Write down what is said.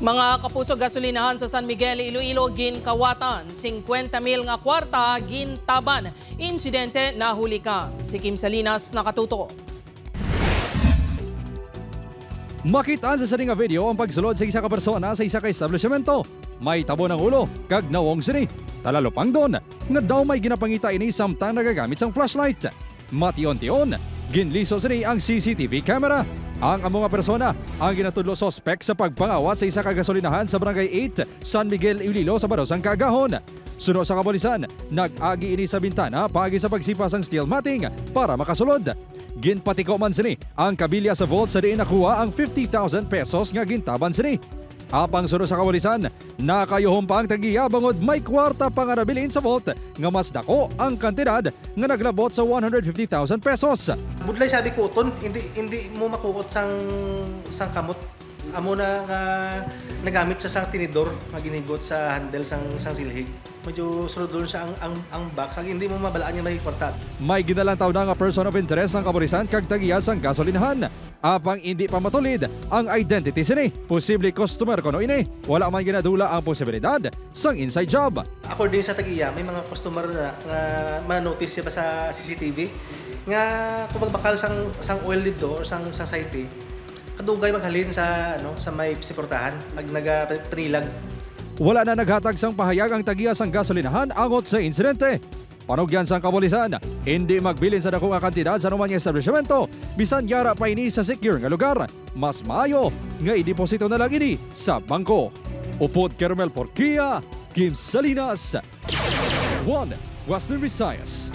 Mga kapuso, gasolinahan sa San Miguel, Iloilo, ginkawatan. 50,000 nga kwarta, gintaban. Insidente, nahuli ka. Si Kim Salinas, nakatuto. Makitaan sa sari nga video ang pagsulod sa isa ka persona sa isa ka establishmento. May tabo ng ulo, kag nawong sini. Talalupang doon, nga daw may ginapangita ini samtang nagagamit sang flashlight. Mation-tion, ginliso sini ang CCTV camera. Ang mga persona ang ginatudlo sospek sa pagpangawat sa isa ka gasolinahan sa Barangay 8, San Miguel, Iloilo sa Barosang Kaagahon. Suno sa kapulisan, nag-agi ini sa bintana pagi sa pagsipas ang steel matting para makasulod. Ginpatiko man sini ang kabilya sa vault sa diin nakuha ang 50,000 pesos nga gintaban sini. Apang suno sa kapulisan, nakayuhom pa ang tagiya bangod may kwarta pa nga nabilin sa vault nga mas dako ang kantidad nga naglabot sa 150,000 pesos. Budlay sabi ko uton, hindi mo makukot sang kamot. Amo na nga nagamit sa sang tinidor, maginigot sa handle sang silhig. Medyo sunod doon siya ang box, hindi mo mabalaan niya may kwarta. May ginalantaw na nga person of interest ng kapulisan kag tagiya sang gasolinahan. Apang hindi pa matulid ang identity sini. Posible customer kuno ini. Wala man ginadula ang posibilidad sang inside job. According sa tagiya, may mga customer na nga ma-notice siya ba sa CCTV nga kung magbakal sang oil dito or sang site, kadugay maghalin sa sa may siportahan pag nagapanilag. Wala na naghatag sang pahayag ang tagiya sang gasolinahan angot sa insidente. Panugyan sang kapulisan, hindi magbilin sa dako nga kantidad sa anuman nga establishmento bisan yara pa ini sa secure nga lugar. Mas maayo nga ideposito na lang ini sa bangko. Upod Carmel Porquia, Kim Salinas, One Western Visayas.